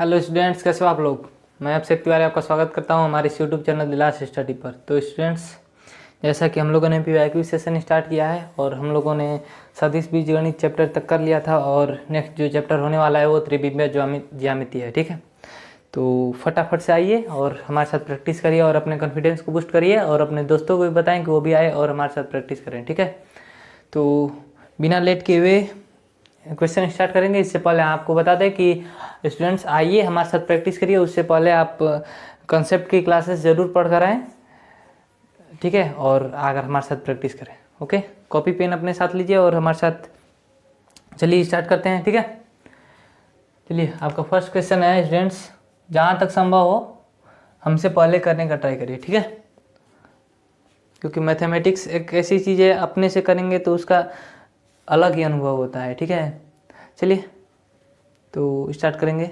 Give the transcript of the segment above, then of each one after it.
Hello students, कैसे हो आप लोग। मैं अभिषेक तिवारी आपका स्वागत करता हूं हमारे इस यूट्यूब चैनल दिलास स्टडी पर। तो स्टूडेंट्स, जैसा कि हम लोगों ने पीवाईक्यू सेशन स्टार्ट किया है और हम लोगों ने सदिश बीजगणित चैप्टर तक कर लिया था और नेक्स्ट जो चैप्टर होने वाला है वो त्रिविमीय ज्यामिति है। ठीक है, तो फटाफट से आइए और हमारे साथ प्रैक्टिस करिए और अपने कॉन्फिडेंस को बूस्ट करिए और अपने दोस्तों को भी बताएं कि वो भी आए और हमारे साथ प्रैक्टिस करें। ठीक है, तो बिना लेट किए हुए क्वेश्चन स्टार्ट करेंगे। इससे पहले आपको बता दें कि स्टूडेंट्स आइए हमारे साथ प्रैक्टिस करिए, उससे पहले आप कंसेप्ट की क्लासेस ज़रूर पढ़ कर आएँ। ठीक है, और अगर हमारे साथ प्रैक्टिस करें। ओके, कॉपी पेन अपने साथ लीजिए और हमारे साथ चलिए स्टार्ट करते हैं। ठीक है, चलिए आपका फर्स्ट क्वेश्चन है स्टूडेंट्स, जहाँ तक संभव हो हमसे पहले करने का ट्राई करिए। ठीक है, क्योंकि मैथमेटिक्स एक ऐसी चीज़ है, अपने से करेंगे तो उसका अलग ही अनुभव होता है। ठीक है, चलिए तो स्टार्ट करेंगे।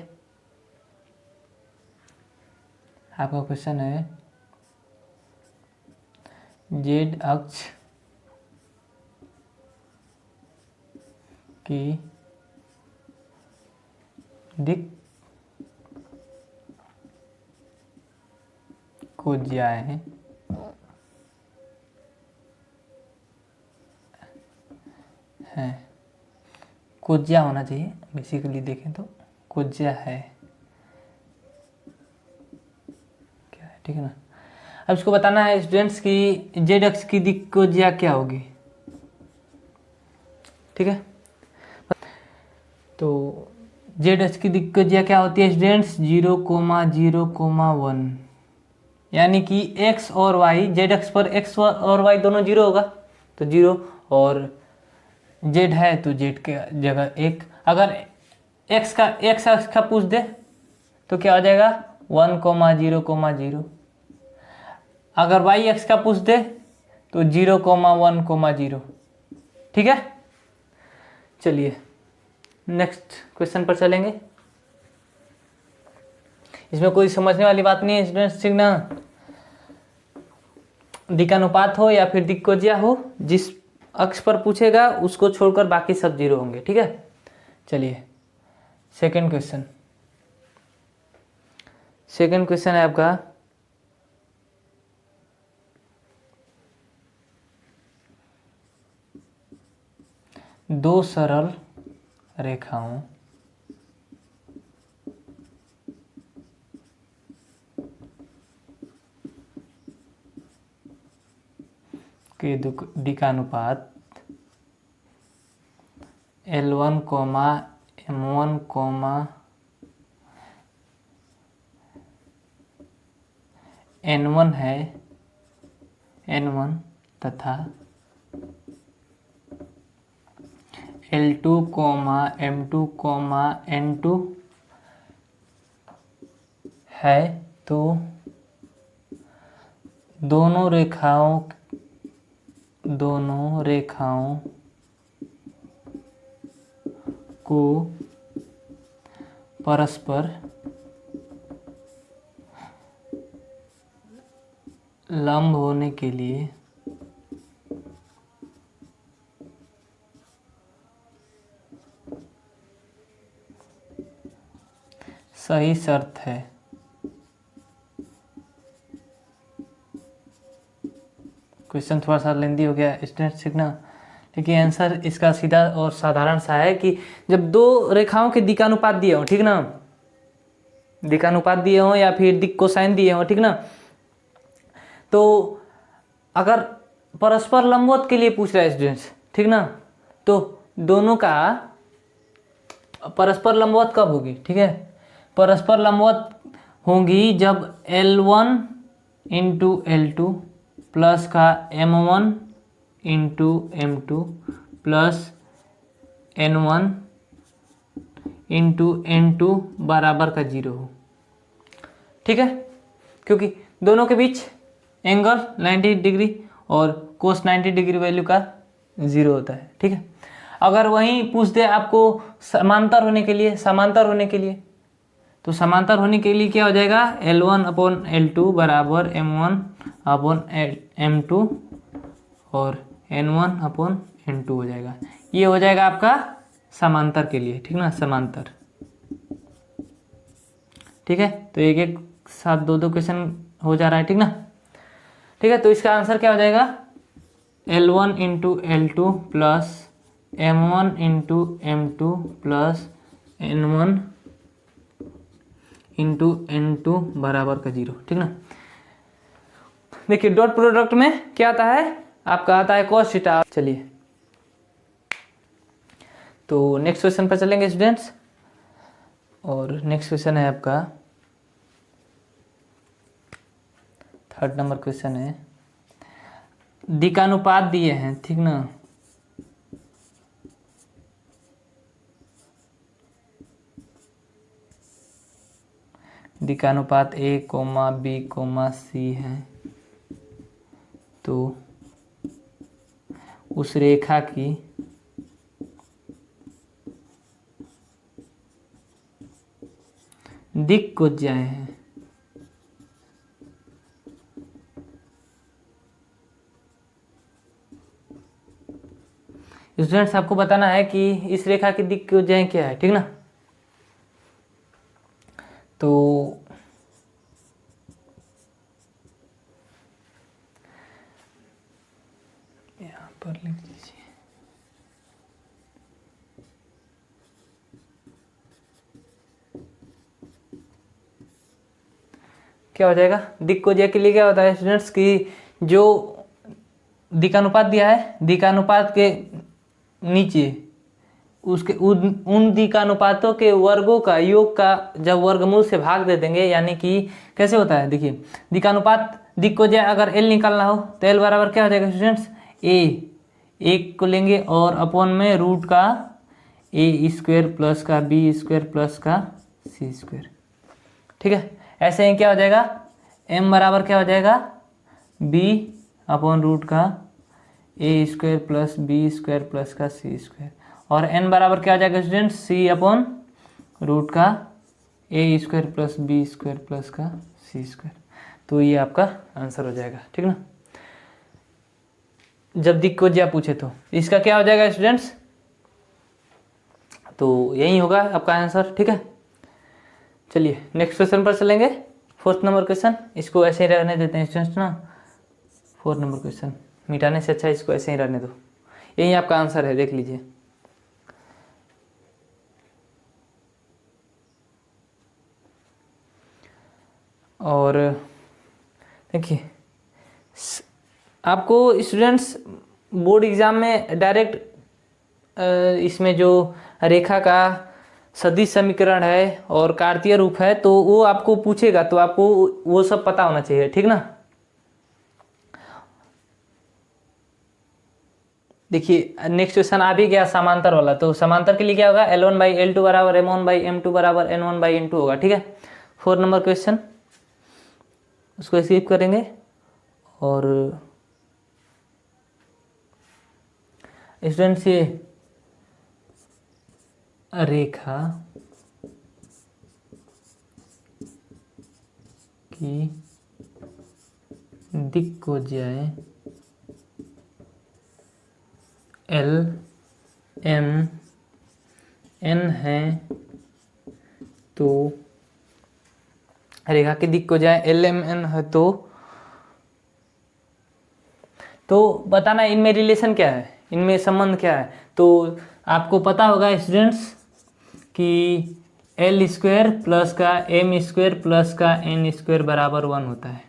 आपका क्वेश्चन है जेड अक्ष की दिक् को ज्याएं हैं, कोज्या होना चाहिए बेसिकली, देखें तो कोज्या है क्या है। ठीक है ना, अब इसको बताना है स्टूडेंट्स कि जेड अक्ष की दिक् को ज्या क्या होगी। ठीक है, तो जेड अक्ष की दिक् को ज्या क्या होती है स्टूडेंट्स, 0,0,1, यानी कि x और y, जेड अक्ष पर x और y दोनों जीरो होगा तो जीरो, और z है तो z के जगह एक। अगर x अक्ष का पूछ दे तो क्या हो जाएगा 1,0,0। अगर y अक्ष का पूछ दे तो 0,1,0। ठीक है, चलिए नेक्स्ट क्वेश्चन पर चलेंगे। इसमें कोई समझने वाली बात नहीं है स्टूडेंट्स। ठीक ना, दिक्कानुपात हो या फिर दिक्कोज्या हो, जिस अक्ष पर पूछेगा उसको छोड़कर बाकी सब जीरो होंगे। ठीक है, चलिए सेकंड क्वेश्चन है आपका, दो सरल रेखाओं के दिक्कानुपात L1, M1, N1 है, N1 तथा L2, M2, N2 है, तो दोनों रेखाओं को परस्पर लंब होने के लिए सही शर्त है। क्वेश्चन थोड़ा सा लेंदी हो गया स्टूडेंट, सीखना, लेकिन आंसर इसका सीधा और साधारण सा है कि जब दो रेखाओं के दिक्कानुपात दिए हो, ठीक ना, दिक्कानुपात दिए हो या फिर दिक् कोसाइन दिए हो, ठीक ना, तो अगर परस्पर लंबवत के लिए पूछ रहा है स्टूडेंट्स, ठीक ना, तो दोनों का परस्पर लंबवत कब होगी। ठीक है, परस्पर लंबवत होंगी जब L1 इंटू L2 प्लस का M1 into M2 plus N1 into N2 बराबर का 0 हो। ठीक है, क्योंकि दोनों के बीच एंगल 90 डिग्री और कोस 90 डिग्री वैल्यू का 0 होता है। ठीक है, अगर वहीं पूछ दे आपको समांतर होने के लिए, तो समांतर होने के लिए क्या हो जाएगा, L1 अपॉन L2 बराबर M1 अपॉन M2 और N1 अपॉन N2 हो जाएगा। ये हो जाएगा आपका समांतर के लिए। ठीक ना, समांतर। ठीक है, तो एक एक साथ दो दो क्वेश्चन हो जा रहा है, ठीक ना। ठीक है, तो इसका आंसर क्या हो जाएगा, L1 into L2 plus M1 into M2 plus N1 into N2 बराबर का 0, ठीक ना। देखिए डॉट प्रोडक्ट में क्या आता है, आपका आता है cos थीटा। चलिए तो नेक्स्ट क्वेश्चन पर चलेंगे स्टूडेंट्स, और नेक्स्ट क्वेश्चन है आपका 3rd नंबर क्वेश्चन है, दिकानुपात दिए हैं, ठीक ना। दिकानुपात A, B, C है, तो उस रेखा की दिक् को ज्याए हैं। स्टूडेंट्स आपको बताना है कि इस रेखा की दिक् को ज्याए क्या है, ठीक ना। तो यहाँ पर लिख दीजिए, क्या हो जाएगा, दिक् को ज्याए के लिए क्या होता है स्टूडेंट्स की जो दिकानुपात दिया है, दिकानुपात के नीचे उसके उन दिकानुपातों के वर्गों का योग का जब वर्गमूल से भाग दे देंगे, यानी कि कैसे होता है, देखिए दिकानुपात दिक् को ज्याए अगर L निकालना हो तो L बराबर क्या हो जाएगा स्टूडेंट्स, एक को लेंगे और अपॉन में रूट का A² प्लस का B² प्लस का C², ठीक है। ऐसे ही क्या हो जाएगा, M बराबर क्या हो जाएगा, B अपॉन रूट का A² प्लस B² प्लस का C², और N बराबर क्या हो जाएगा स्टूडेंट्स, C अपॉन रूट का A² प्लस B² प्लस का C²। तो ये आपका आंसर हो जाएगा, ठीक ना। जब दिक् को ज्या पूछे तो इसका क्या हो जाएगा स्टूडेंट्स, तो यही होगा आपका आंसर, ठीक है। चलिए नेक्स्ट क्वेश्चन पर चलेंगे, 4th नंबर क्वेश्चन। इसको ऐसे ही रहने देते हैं स्टूडेंट्स ना, 4 नंबर क्वेश्चन मिटाने से अच्छा इसको ऐसे ही रहने दो, यही आपका आंसर है, देख लीजिए। और देखिए आपको स्टूडेंट्स बोर्ड एग्जाम में डायरेक्ट इसमें जो रेखा का सदिश समीकरण है और कार्तीय रूप है, तो वो आपको पूछेगा, तो आपको वो सब पता होना चाहिए, ठीक ना। देखिए नेक्स्ट क्वेश्चन आ भी गया समांतर वाला, तो समांतर के लिए क्या होगा, L1/L2 बराबर M1/M2 बराबर N1/N2 होगा, ठीक है। 4 नंबर क्वेश्चन उसको स्किप करेंगे, और स्टूडेंट्स ये रेखा की दिक् को ज्याए L M N है, तो रेखा की दिक् को ज्याए L M N है, तो बताना इनमें रिलेशन क्या है, इनमें संबंध क्या है। तो आपको पता होगा स्टूडेंट्स कि L² प्लस का M² प्लस का N² बराबर 1 होता है।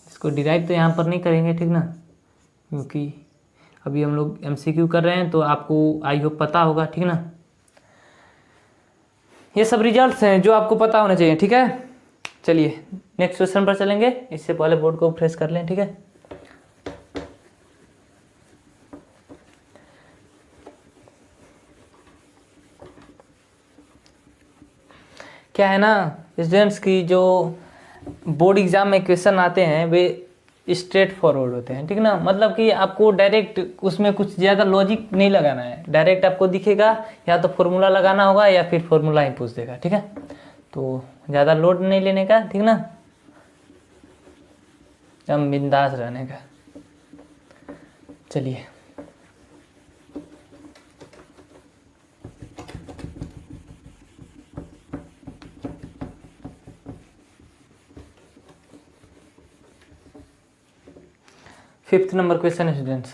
इसको डिराइव तो यहाँ पर नहीं करेंगे, ठीक ना, क्योंकि अभी हम लोग MCQ कर रहे हैं, तो आपको आई होप पता होगा, ठीक ना। ये सब रिजल्ट्स हैं जो आपको पता होने चाहिए, ठीक है। चलिए नेक्स्ट क्वेश्चन पर चलेंगे, इससे पहले बोर्ड को फ्रेश कर लें, ठीक है। क्या है ना स्टूडेंट्स की जो बोर्ड एग्जाम में क्वेश्चन आते हैं वे स्ट्रेट फॉरवर्ड होते हैं, ठीक ना। मतलब कि आपको डायरेक्ट उसमें कुछ ज़्यादा लॉजिक नहीं लगाना है, डायरेक्ट आपको दिखेगा या तो फॉर्मूला लगाना होगा या फिर फॉर्मूला ही पूछ देगा, ठीक है। तो ज़्यादा लोड नहीं लेने का, ठीक ना, एकदम बिंदास रहने का। चलिए 5th नंबर क्वेश्चन स्टूडेंट्स।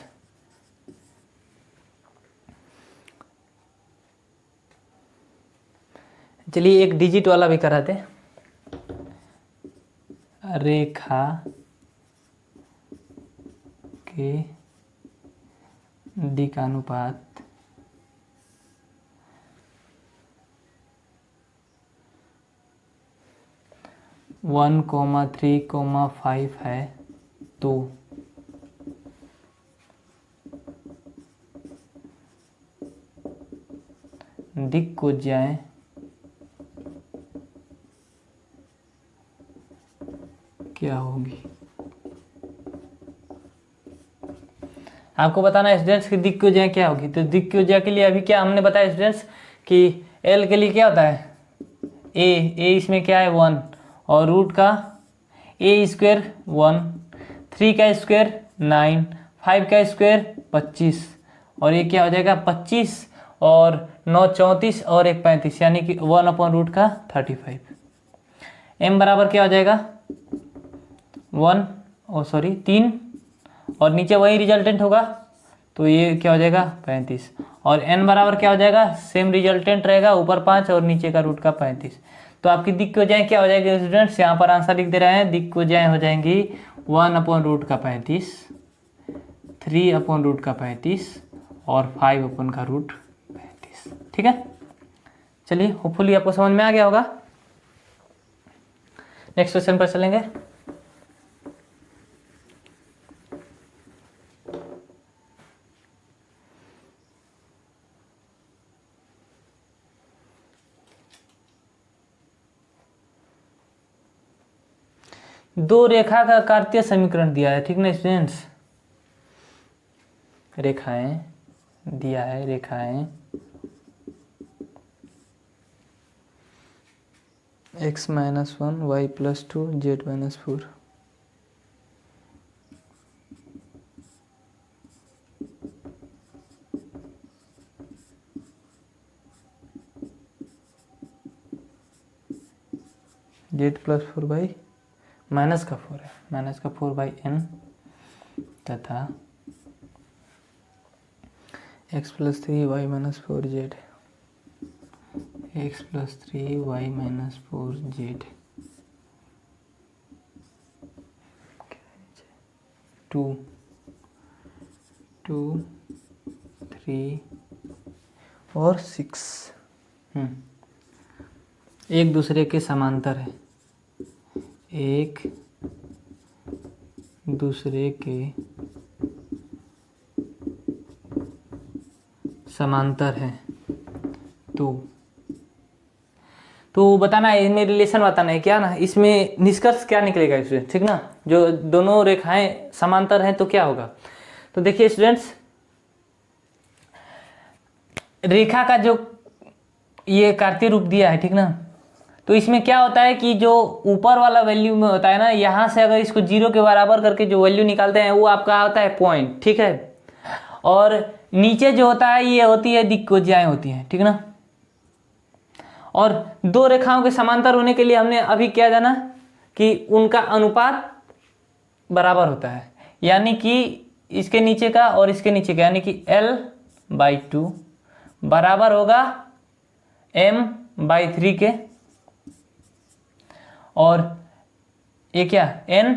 चलिए एक डिजिट वाला भी कराते। रेखा के दिक् अनुपात 1,3,5 है तो दिक् कोज्याएं क्या होगी? आपको बताना है स्टूडेंट्स कि दिक् कोज्या क्या होगी। तो दिक् कोज्या के लिए अभी क्या हमने बताया स्टूडेंट्स कि एल के लिए क्या होता है, ए इसमें क्या है 1 और रूट का ए स्क्वायर 1, 3 का स्क्वायर 9, 5 का स्क्वायर 25 और ये क्या हो जाएगा 25 और 9 34 और 1 35 यानी कि 1/रूट का 35। m बराबर क्या हो जाएगा 3 और नीचे वही रिजल्टेंट होगा तो ये क्या हो जाएगा 35 और n बराबर क्या हो जाएगा सेम रिजल्टेंट रहेगा, ऊपर 5 और नीचे का रूट का 35। तो आपकी दिक् कोज्याएं क्या हो जाएगी स्टूडेंट्स, यहाँ पर आंसर लिख दे रहे हैं। दिक् कोज्याएं हो जाएंगी 1/रूट का 35, 3/रूट का 35 और 5/रूट 35। ठीक है, चलिए होपफुली आपको समझ में आ गया होगा। नेक्स्ट क्वेश्चन पर चलेंगे। दो रेखा का कार्तीय समीकरण दिया है, ठीक ना स्टूडेंट्स। रेखाएं दिया है, रेखाएं x - 1 y + 2 z - 4 z + 4 minus का 4 है, -4/n तथा x + 3 y - 4z, x + 3 y - 4z 2 2 3 और 6 एक दूसरे के समांतर है, एक दूसरे के समांतर है। तो बताना है इनमें रिलेशन बताना है क्या ना, इसमें निष्कर्ष क्या निकलेगा स्टूडेंट, ठीक ना। जो दोनों रेखाएं समांतर हैं तो क्या होगा, तो देखिए स्टूडेंट्स रेखा का जो ये कार्तीय रूप दिया है, ठीक ना। तो इसमें क्या होता है कि जो ऊपर वाला वैल्यू में होता है ना, यहाँ से अगर इसको 0 के बराबर करके जो वैल्यू निकालते हैं वो आपका होता है पॉइंट, ठीक है। और नीचे जो होता है ये होती है दिक् कोज्याएं होती हैं, ठीक ना। और दो रेखाओं के समांतर होने के लिए हमने अभी क्या जाना कि उनका अनुपात बराबर होता है, यानी कि इसके नीचे का और इसके नीचे का यानी कि l/2 बराबर होगा m/3 के और ये क्या n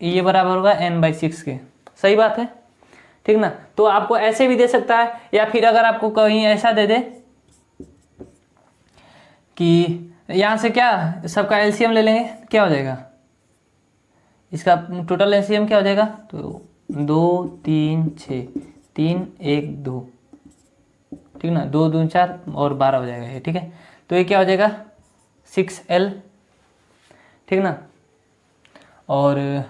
ये बराबर होगा n/6 के। सही बात है, ठीक ना। तो आपको ऐसे भी दे सकता है या फिर अगर आपको कहीं ऐसा दे दे कि यहाँ से क्या सबका एलसीएम ले लेंगे, क्या हो जाएगा इसका टोटल एलसीएम क्या हो जाएगा, तो 2 3 6 3 1 2, ठीक ना। 2 2 4 और 12 हो जाएगा ये, ठीक है। तो ये क्या हो जाएगा 6l, ठीक ना। और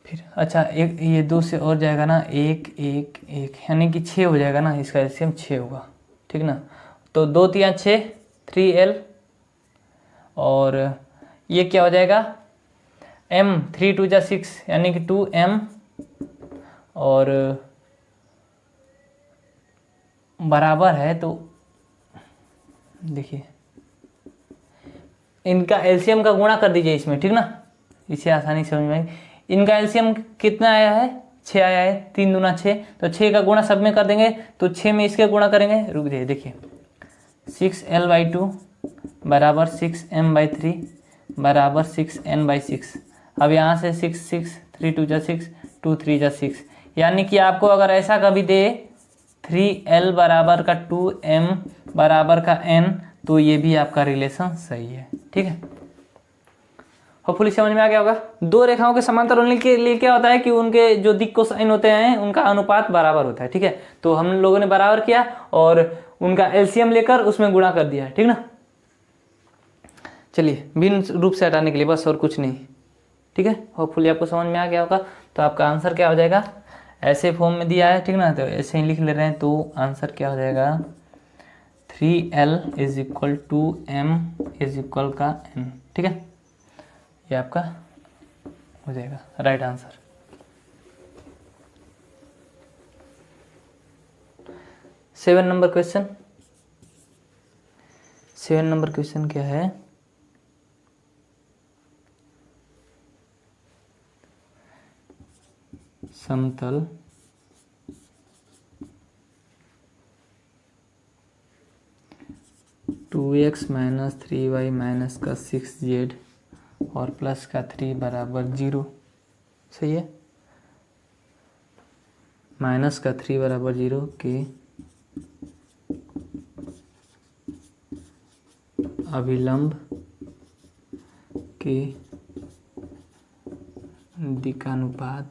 फिर अच्छा एक ये 2 से और जाएगा ना 1 1 1 यानी कि 6 हो जाएगा ना, इसका एलसीएम 6 होगा, ठीक ना। तो 2 3 6 3l और ये क्या हो जाएगा m 3 2 6 यानी कि 2m और बराबर है। तो देखिए इनका एलसीएम का गुणा कर दीजिए इसमें, ठीक ना। इसे आसानी से समझ में आएगी। इनका एलसीएम कितना आया है, 6 आया है, 3 दूना 6, तो 6 का गुणा सब में कर देंगे, तो 6 में इसके गुणा करेंगे, रुक जाइए देखिए 6l/2 बराबर 6m/3 बराबर 6n/6। अब यहाँ से 6 3 2 जा 6 2 3 जा 6, यानी कि आपको अगर ऐसा कभी दे 3l बराबर का 2m बराबर का n, तो ये भी आपका रिलेशन सही है। ठीक है, होपफुली समझ में आ गया होगा। दो रेखाओं के समांतर होने के लिए क्या होता है कि उनके जो दिक् कोसाइन होते हैं उनका अनुपात बराबर होता है। ठीक है, तो हम लोगों ने बराबर किया और उनका एलसीएम लेकर उसमें गुणा कर दिया, ठीक ना। चलिए, भिन्न रूप से हटाने के लिए बस, और कुछ नहीं। ठीक है, होपफुली आपको समझ में आ गया होगा। तो आपका आंसर क्या हो जाएगा, ऐसे फॉर्म में दिया है, ठीक ना, तो ऐसे ही लिख ले रहे हैं, तो आंसर क्या हो जाएगा 3l = 2m = n। ठीक है, ये आपका हो जाएगा right answer. Seven number question क्या है, समतल two x minus 3y minus का 6z और प्लस का 3 बराबर 0, सही है, माइनस का 3 बराबर 0 के अभिलंब के दिशानुपात,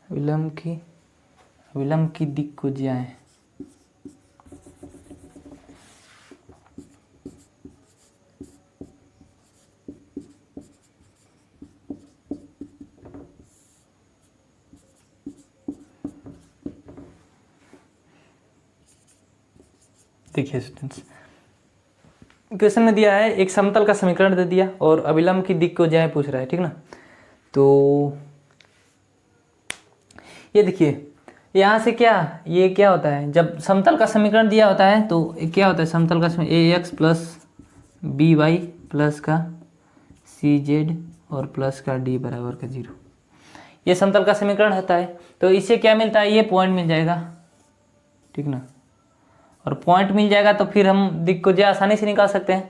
अभिलंब की दिक् को ज्याएं। देखिए स्टूडेंट्स, क्वेश्चन में दिया है एक समतल का समीकरण दे दिया और अभिलंब की दिक् को ज्याएं पूछ रहा है, ठीक ना। तो ये देखिए यहाँ से ये क्या होता है, जब समतल का समीकरण दिया होता है तो क्या होता है, समतल का समीकरण ax + by प्लस का cz और प्लस का d बराबर का 0, ये समतल का समीकरण होता है। तो इससे क्या मिलता है, ये पॉइंट मिल जाएगा, ठीक ना, और पॉइंट मिल जाएगा तो फिर हम दिक् को ज्या आसानी से निकाल सकते हैं।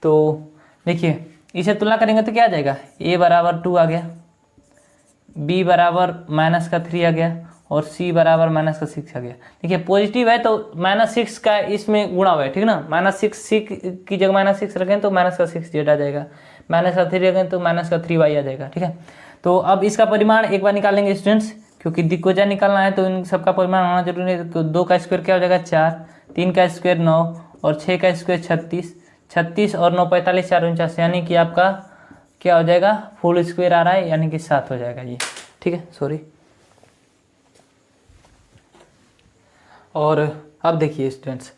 तो देखिए इसे तुलना करेंगे तो क्या आ जाएगा, a बराबर 2 आ गया, b बराबर -3 आ गया और c बराबर -6 आ गया। देखिए पॉजिटिव है तो -6 का इसमें गुणा हुआ है, ठीक ना, -6 c की जगह -6 रखें तो -6z आ जाएगा, -3 रखें तो -3y आ जाएगा। ठीक है, तो अब इसका परिमाण एक बार निकालेंगे स्टूडेंट्स, क्योंकि दिक् को ज्या निकालना है तो इन सबका परिमाण होना जरूरी है। तो 2 का स्क्वायर क्या हो जाएगा 4, 3 का स्क्वायर 9 और 6 का स्क्वायर 36, 36 और 9 45 4 49, यानी कि आपका क्या हो जाएगा, फुल स्क्वायर आ रहा है, यानी कि 7 हो जाएगा ये। ठीक है, सॉरी। और अब देखिए स्टूडेंट्स,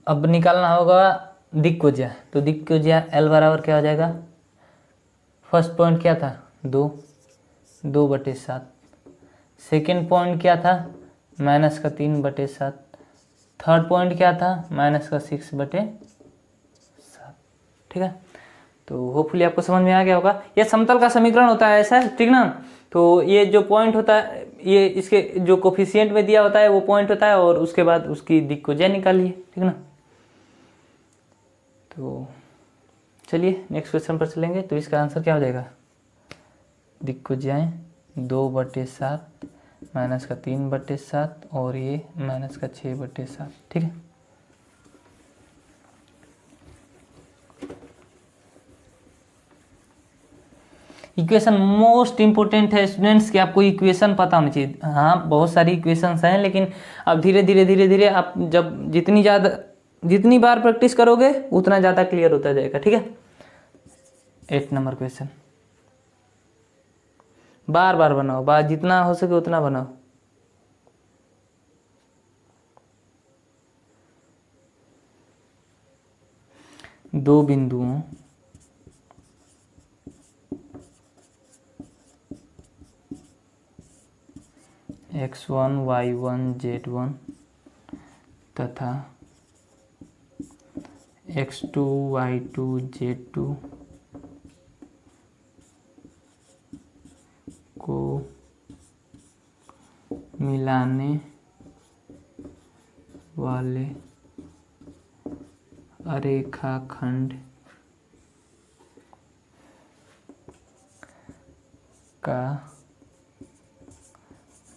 अब निकालना होगा दिक् को ज्या, तो दिक् को ज्या l बराबर क्या हो जाएगा, फर्स्ट पॉइंट क्या था 2/7, सेकेंड पॉइंट क्या था -3/7, थर्ड पॉइंट क्या था -6/7। ठीक है, तो होपफुली आपको समझ में आ गया होगा। ये समतल का समीकरण होता है ऐसा, ठीक ना। तो ये जो पॉइंट होता है, ये इसके जो कोफिशिएंट में दिया होता है वो पॉइंट होता है, और उसके बाद उसकी दिक् को ज्या निकालिए, ठीक ना। तो चलिए नेक्स्ट क्वेश्चन पर चलेंगे। तो इसका आंसर क्या हो जाएगा, दिक् को ज्याएं 2/7 -3/7 और ये -6/7। ठीक है, इक्वेशन मोस्ट इंपोर्टेंट है स्टूडेंट्स कि आपको इक्वेशन पता होनी चाहिए। हाँ, बहुत सारी इक्वेशंस हैं, लेकिन अब धीरे धीरे आप जब जितनी बार प्रैक्टिस करोगे उतना ज़्यादा क्लियर होता जाएगा। ठीक है, 8 नंबर क्वेश्चन, बार बार बनाओ, जितना हो सके उतना बनाओ। दो बिंदुओं x1 y1 z1 तथा x2 y2 z2 को मिलाने वाले रेखाखंड का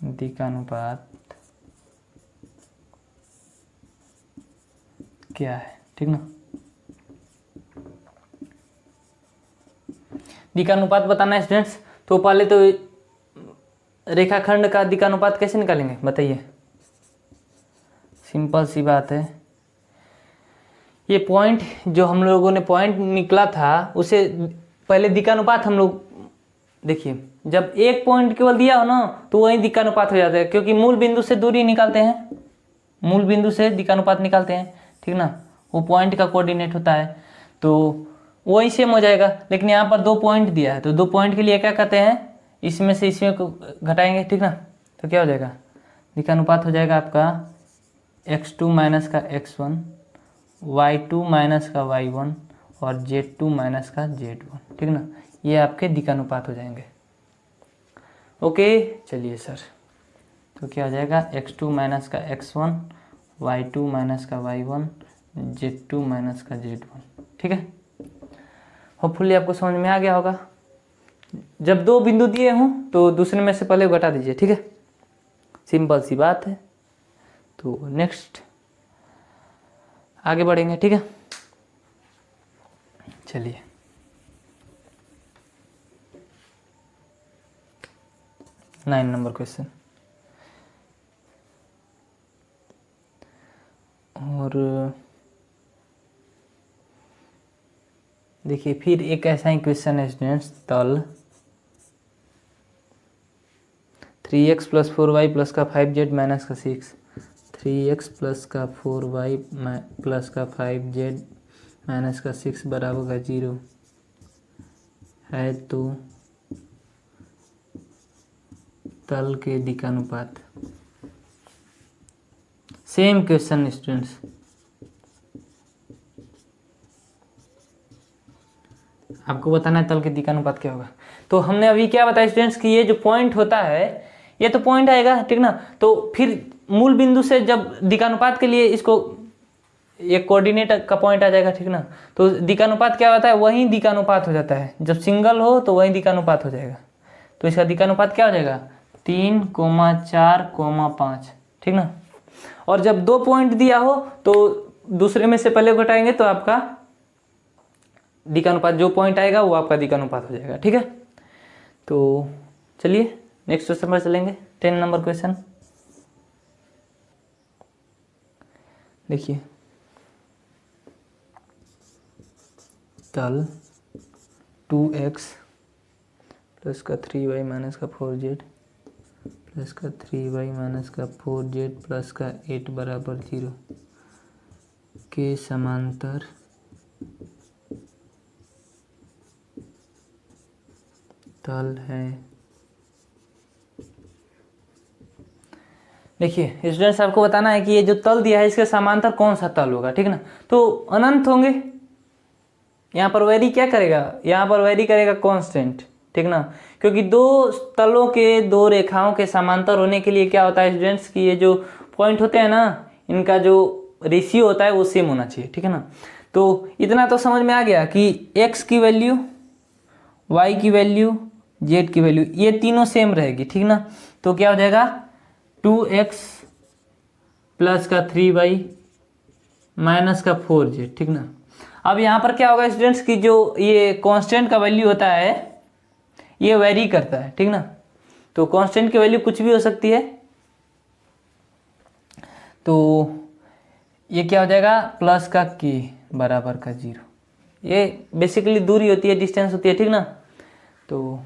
दिशानुपात क्या है। ठीक ना, दिशानुपात बताना है स्टूडेंट्स। तो पहले तो रेखाखंड का दिशानुपात कैसे निकालेंगे बताइए। सिंपल सी बात है, ये पॉइंट जो हम लोगों ने पॉइंट निकला था उसे पहले दिशानुपात हम लोग देखिए, जब एक पॉइंट केवल दिया हो ना तो वही दिशानुपात हो जाता है, क्योंकि मूल बिंदु से दूरी निकालते हैं, मूल बिंदु से दिशानुपात निकालते हैं। ठीक ना, वो पॉइंट का कोऑर्डिनेट होता है तो वही सेम हो जाएगा। लेकिन यहाँ पर 2 पॉइंट दिया है तो 2 पॉइंट के लिए क्या कहते हैं, इसमें से इसमें को घटाएंगे। ठीक ना, तो क्या हो जाएगा, दिशानुपात हो जाएगा आपका x2 माइनस का x1, y2 माइनस का y1 और z2 माइनस का z1। ठीक ना, ये आपके दिशानुपात हो जाएंगे। ओके चलिए सर, तो क्या हो जाएगा x2 माइनस का x1, y2 माइनस का y1, z2 माइनस का z1। ठीक है, होपफुली आपको समझ में आ गया होगा। जब 2 बिंदु दिए हों तो दूसरे में से पहले घटा दीजिए। ठीक है, सिंपल सी बात है। तो नेक्स्ट आगे बढ़ेंगे। ठीक है, चलिए 9 नंबर क्वेश्चन। और देखिए फिर एक ऐसा ही क्वेश्चन है स्टूडेंट्स, तल 3x प्लस 4y प्लस का 5z माइनस का 6, 3x प्लस का 4y प्लस का 5z माइनस का 6 बराबर का 0 है तो तल के दिशानुपात। सेम क्वेश्चन स्टूडेंट्स, आपको बताना है तल के दिशानुपात क्या होगा। तो हमने अभी क्या बताया स्टूडेंट्स कि ये जो पॉइंट होता है ये तो पॉइंट आएगा। ठीक ना, तो फिर मूल बिंदु से जब दिशानुपात के लिए इसको एक कोऑर्डिनेट का पॉइंट आ जाएगा। ठीक ना, तो दिशानुपात क्या होता है, वही दिशानुपात हो जाता है। जब सिंगल हो तो वही दिशानुपात हो जाएगा। तो इसका दिशानुपात क्या हो जाएगा 3, 4, 5। ठीक ना, और जब 2 पॉइंट दिया हो तो दूसरे में से पहले घटाएंगे तो आपका दिशानुपात जो पॉइंट आएगा वो आपका दिशानुपात हो जाएगा। ठीक है, तो चलिए नेक्स्ट क्वेश्चन पर चलेंगे। 10 नंबर क्वेश्चन देखिए, तल 2x प्लस का 3y माइनस का 4z प्लस का 3y माइनस का 4z प्लस का 8 बराबर 0 के समांतर तल है। देखिए स्टूडेंट्स, आपको बताना है कि ये जो तल दिया है इसके समांतर कौन सा तल होगा। ठीक ना, तो अनंत होंगे। यहाँ पर वैरी क्या करेगा, यहाँ पर वैरी करेगा कांस्टेंट। ठीक ना, क्योंकि 2 तलों के 2 रेखाओं के समांतर होने के लिए क्या होता है स्टूडेंट्स कि ये जो पॉइंट होते हैं ना इनका जो रेशियो होता है वो सेम होना चाहिए। ठीक है ना, तो इतना तो समझ में आ गया कि x की वैल्यू, y की वैल्यू, z की वैल्यू ये तीनों सेम रहेगी। ठीक ना, तो क्या हो जाएगा 2x प्लस का 3y माइनस का 4z। ठीक ना, अब यहाँ पर क्या होगा स्टूडेंट्स कि जो ये कांस्टेंट का वैल्यू होता है ये वेरी करता है। ठीक ना, तो कांस्टेंट की वैल्यू कुछ भी हो सकती है। तो ये क्या हो जाएगा प्लस का k बराबर का 0। ये बेसिकली दूरी होती है, डिस्टेंस होती है। ठीक ना, तो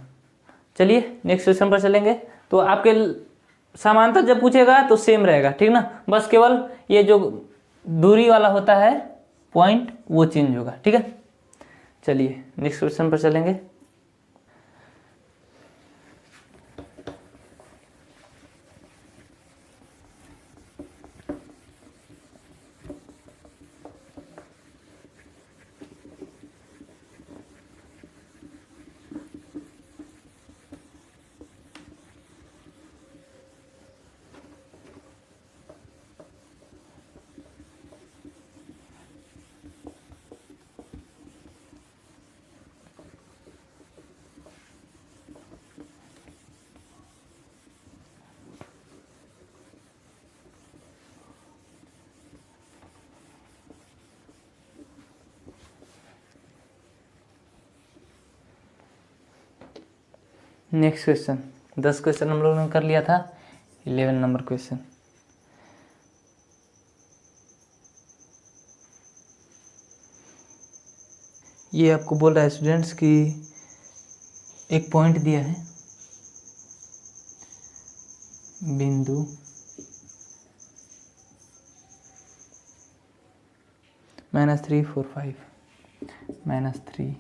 चलिए नेक्स्ट क्वेश्चन पर चलेंगे। तो आपके समांतर जब पूछेगा तो सेम रहेगा। ठीक ना, बस केवल ये जो दूरी वाला होता है पॉइंट वो चेंज होगा। ठीक है, चलिए नेक्स्ट क्वेश्चन पर चलेंगे। नेक्स्ट क्वेश्चन, 10 क्वेश्चन हम लोगों ने कर लिया था। 11 नंबर क्वेश्चन, ये आपको बोल रहा है स्टूडेंट्स कि एक पॉइंट दिया है, बिंदु -3 4 5 -3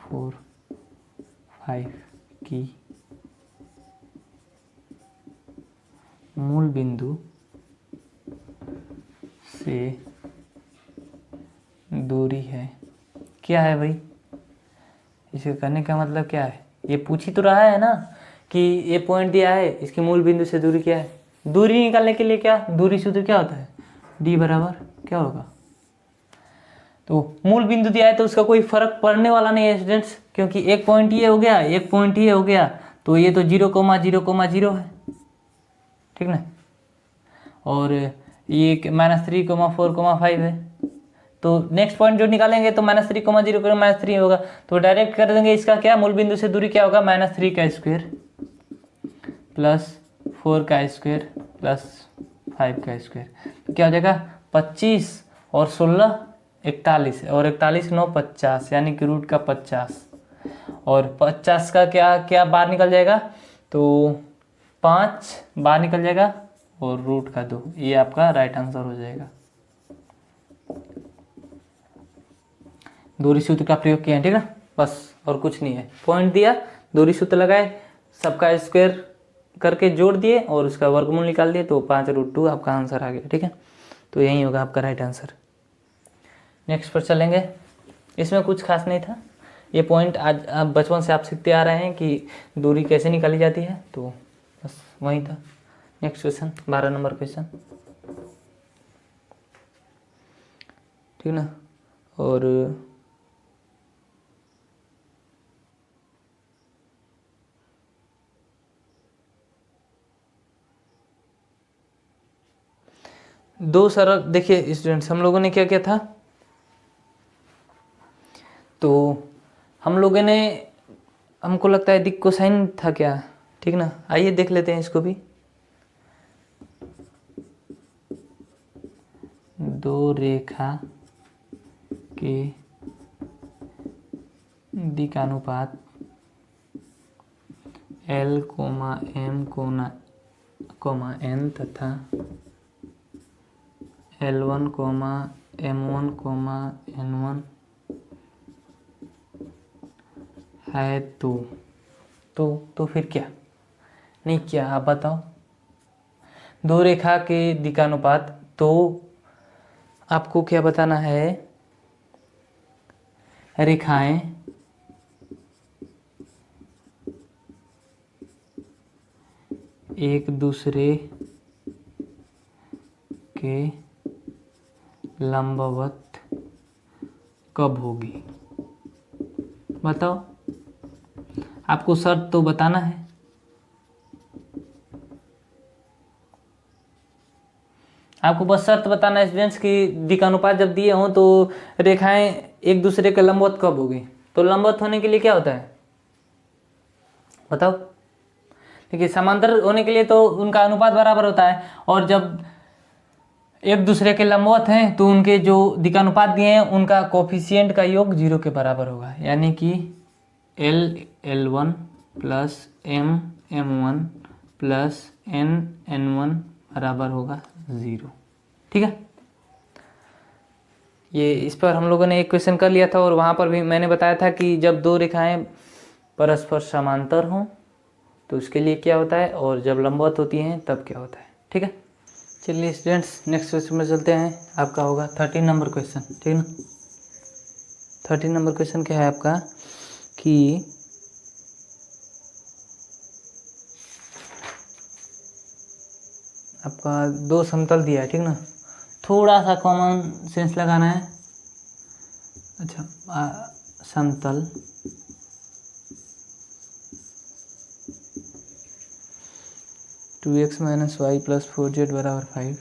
4 5 की मूल बिंदु से दूरी है। क्या है भाई, इसे करने का मतलब क्या है? ये पूछ ही तो रहा है ना कि ये पॉइंट दिया है, इसकी मूल बिंदु से दूरी क्या है। दूरी निकालने के लिए क्या, दूरी सूत्र क्या होता है, d बराबर क्या होगा। तो मूल बिंदु दिया है तो उसका कोई फर्क पड़ने वाला नहीं है स्टूडेंट्स, क्योंकि एक पॉइंट ये हो गया, एक पॉइंट ये हो गया, तो ये तो 0,0,0 है, ठीक ना। और ये -3, 4, 5 है, तो नेक्स्ट पॉइंट जो निकालेंगे तो -3, 0, -3 होगा, तो डायरेक्ट कर देंगे इसका क्या, मूल बिंदु से दूरी क्या होगा, -3 का स्क्वायर प्लस 4 का स्क्वायर प्लस 5 का स्क्वायर, तो क्या हो जाएगा 25 और 16 41, और 41 9 50, यानी कि रूट का 50, और 50 का क्या क्या बाहर निकल जाएगा, तो 5 बाहर निकल जाएगा और रूट का 2, ये आपका राइट आंसर हो जाएगा। दूरी सूत्र का प्रयोग किया है, ठीक है, बस और कुछ नहीं है। पॉइंट दिया, दूरी सूत्र लगाए, सबका स्क्वायर करके जोड़ दिए और उसका वर्गमूल निकाल दिए, तो 5√2 आपका आंसर आ गया, ठीक है। तो यही होगा आपका राइट आंसर। नेक्स्ट पर चलेंगे, इसमें कुछ खास नहीं था, ये पॉइंट आज आप बचपन से आप सीखते आ रहे हैं कि दूरी कैसे निकाली जाती है, तो बस वही था। नेक्स्ट क्वेश्चन, 12 नंबर क्वेश्चन, ठीक ना। और दो सरल, देखिए स्टूडेंट्स हम लोगों ने क्या किया था, तो हम लोगों ने, हमको लगता है दिक कोसाइन था क्या, ठीक ना। आइए देख लेते हैं इसको भी। दो रेखा के दिकानुपात L, M, N तथा L1, M1, N1 है, तो फिर क्या, नहीं क्या आप बताओ। दो रेखा के दिकानुपात, तो आपको क्या बताना है, रेखाएं एक दूसरे के लंबवत कब होगी, बताओ। आपको शर्त तो बताना है, आपको बस शर्त बताना है स्टूडेंट्स कि दिकानुपात जब दिए हों तो रेखाएं एक दूसरे के लंबवत कब होगी। तो लंबवत होने के लिए क्या होता है बताओ। देखिए समांतर होने के लिए तो उनका अनुपात बराबर होता है, और जब एक दूसरे के लंबवत हैं तो उनके जो दिकानुपात दिए हैं उनका कोफिशिएंट का योग 0 के बराबर होगा, यानी कि L L1 plus M M1 plus N N1 बराबर होगा 0, ठीक है। ये इस पर हम लोगों ने एक क्वेश्चन कर लिया था, और वहाँ पर भी मैंने बताया था कि जब दो रेखाएं परस्पर समांतर हों तो उसके लिए क्या होता है, और जब लंबवत होती हैं तब क्या होता है, ठीक है। चलिए स्टूडेंट्स नेक्स्ट क्वेश्चन में चलते हैं, आपका होगा 13 नंबर क्वेश्चन, ठीक है ना। 13 नंबर क्वेश्चन क्या है आपका कि आपका दो समतल दिया है, ठीक ना। थोड़ा सा कॉमन सेंस लगाना है। अच्छा, समतल two x minus y plus 4z बराबर 5,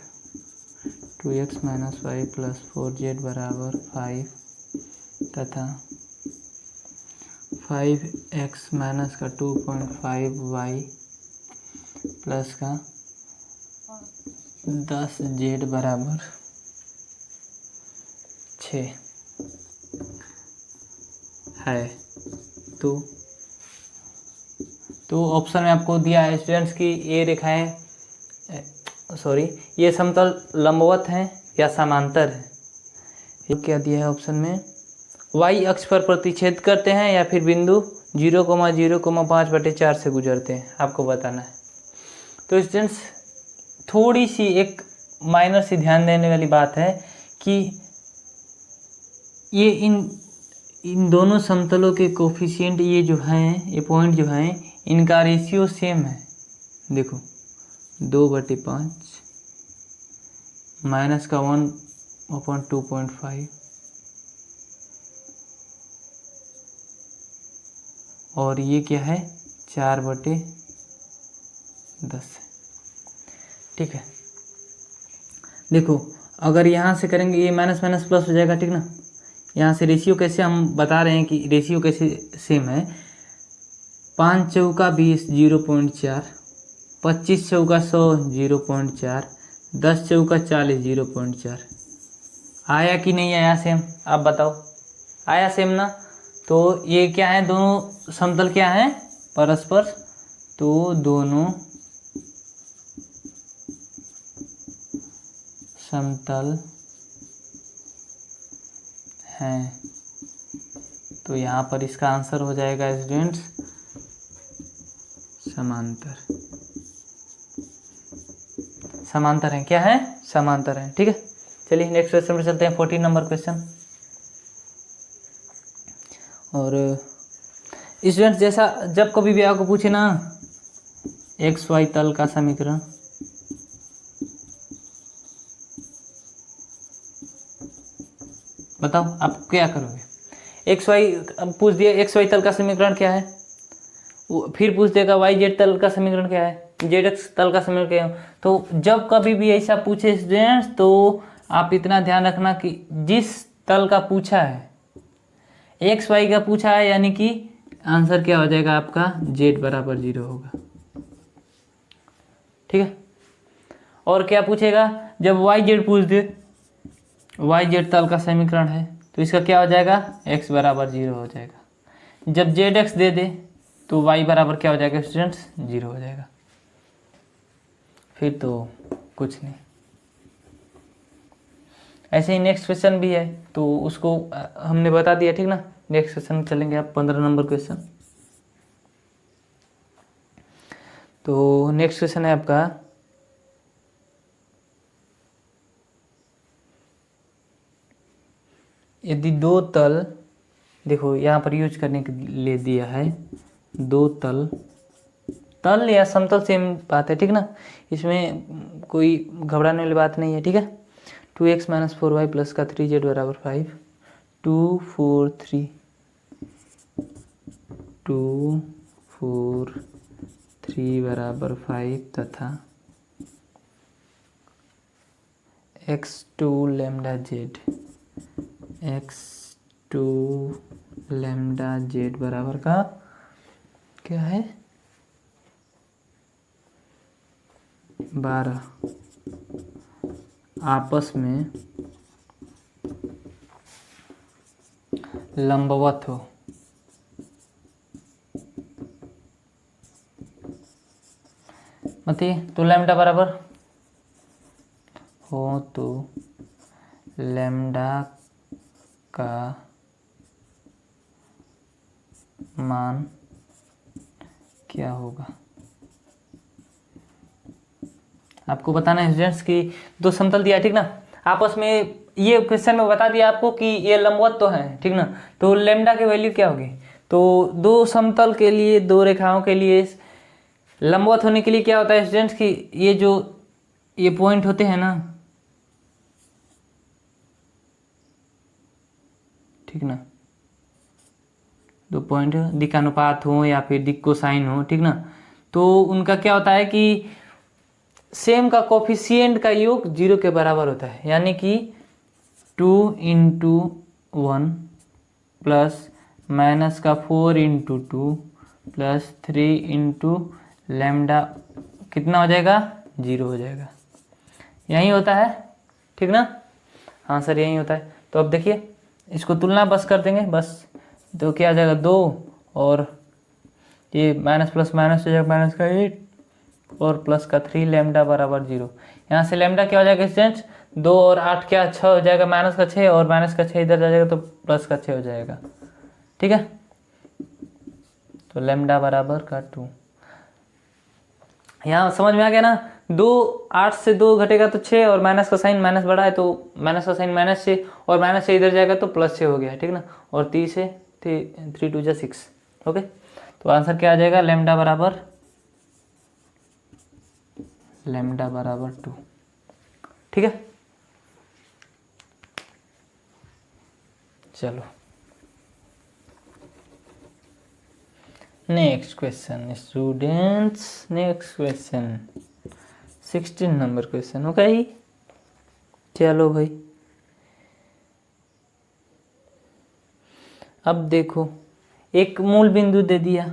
2x minus y plus 4z बराबर 5 तथा 5x माइनस का 2.5y प्लस का 10z बराबर 6 है। तो ऑप्शन में आपको दिया है स्टूडेंट्स की ये रेखाएं ये समतल लंबवत हैं या समांतर है। ये क्या दिया है ऑप्शन में, y अक्ष पर प्रतिच्छेद करते हैं या फिर बिंदु 0,0,5/4 से गुजरते हैं, आपको बताना है। तो स्टूडेंट्स थोड़ी सी एक माइनर सी ध्यान देने वाली बात है कि ये इन दोनों समतलों के कोफिशिएंट ये जो हैं, ये पॉइंट जो हैं, इनका रेशियो सेम है। देखो 2/5 माइनस का 1/2.5 और ये क्या है 4/10। ठीक है, देखो अगर यहाँ से करेंगे ये माइनस माइनस प्लस हो जाएगा, ठीक ना। यहाँ से रेशियो कैसे हम बता रहे हैं कि रेशियो कैसे सेम है। 5 चौका 20 0.4, 25 चौका 100 0.4, 10 चौका 40 0.4। आया कि नहीं आया सेम, आप बताओ। आया सेम ना। तो ये क्या है, दोनों समतल क्या है परस्पर, तो दोनों समतल हैं। तो यहाँ पर इसका आंसर हो जाएगा स्टूडेंट्स समांतर। समांतर है, क्या है समांतर है। ठीक है, चलिए नेक्स्ट क्वेश्चन पर चलते हैं। 14 नंबर क्वेश्चन। और स्टूडेंट्स जैसा जब कभी भी आपको पूछे ना XY तल का समीकरण, बताओ आप क्या करोगे। XY पूछ दिया, XY तल का समीकरण क्या है, फिर पूछ देगा YZ तल का समीकरण क्या है, ZX तल का समीकरण क्या है। तो जब कभी भी ऐसा पूछे स्टूडेंट्स, तो आप इतना ध्यान रखना कि जिस तल का पूछा है, XY का पूछा है, यानी कि आंसर क्या हो जाएगा आपका Z बराबर 0 होगा। ठीक है, और क्या पूछेगा, जब YZ पूछ दे, YZ तल का समीकरण है, तो इसका क्या हो जाएगा x बराबर 0 हो जाएगा। जब ZX दे दे तो y बराबर क्या हो जाएगा स्टूडेंट्स 0 हो जाएगा। फिर तो कुछ नहीं। ऐसे ही नेक्स्ट क्वेश्चन भी है, तो उसको हमने बता दिया, ठीक ना। नेक्स्ट क्वेश्चन चलेंगे आप 15 नंबर क्वेश्चन। तो नेक्स्ट क्वेश्चन है आपका, यदि दो तल, देखो यहाँ पर यूज करने के लिए दिया है दो तल, तल या समतल सेम बात है, ठीक ना। इसमें कोई घबराने वाली बात नहीं है। ठीक है, 2x माइनस 4y प्लस का 3z बराबर 5, 2 4 3 2 4 3 बराबर 5 तथा x2 lambda z, x2 lambda z बराबर का क्या है 12 आपस में लंबवत हो। बताइए, तो लैम्डा बराबर हो तो लैम्डा का मान क्या होगा। आपको बताना है स्टूडेंट्स कि दो समतल दिया, ठीक ना, आपस में ये क्वेश्चन में बता दिया आपको कि ये लंबवत तो है, ठीक ना। तो लैम्डा की वैल्यू क्या होगी, तो दो समतल के लिए, दो रेखाओं के लिए लंबवत होने के लिए क्या होता है स्टूडेंट्स कि ये जो ये पॉइंट होते हैं ना, ठीक ना, दो पॉइंट दिक्कानुपात हो या फिर दिक् कोसाइन हो, ठीक ना, तो उनका क्या होता है कि सेम का कोफिशिएंट का योग 0 के बराबर होता है। यानी कि 2 × 1 प्लस माइनस का 4 इंटू 2 प्लस 3 इंटू लेमडा कितना हो जाएगा, 0 हो जाएगा। यही होता है, ठीक ना। हाँ सर यही होता है। तो अब देखिए इसको तुलना बस कर देंगे बस, तो क्या आ जाएगा 2 और ये माइनस प्लस माइनस हो जाएगा, माइनस का 8 और प्लस का 3 लेमडा बराबर 0। यहाँ से लेमडा क्या हो जाएगा स्टूडेंट्स, 2 और 8 क्या 6 हो जाएगा, माइनस का 6 और माइनस का 6 इधर जा जाएगा तो प्लस का 6 हो जाएगा, ठीक है। तो लेमडा बराबर का 2, यहाँ समझ में आ गया ना। 2 8 से 2 घटेगा तो 6 और माइनस का साइन माइनस बड़ा है तो माइनस का साइन माइनस 6 और माइनस से इधर जाएगा तो प्लस 6 हो गया, ठीक ना। और 3 से 3 2 6, ओके। तो आंसर क्या आ जाएगा, लेमडा बराबर 2, ठीक है। चलो next question students, next question 16 number question, okay. चलो भाई अब देखो, एक मूल बिंदु दे दिया,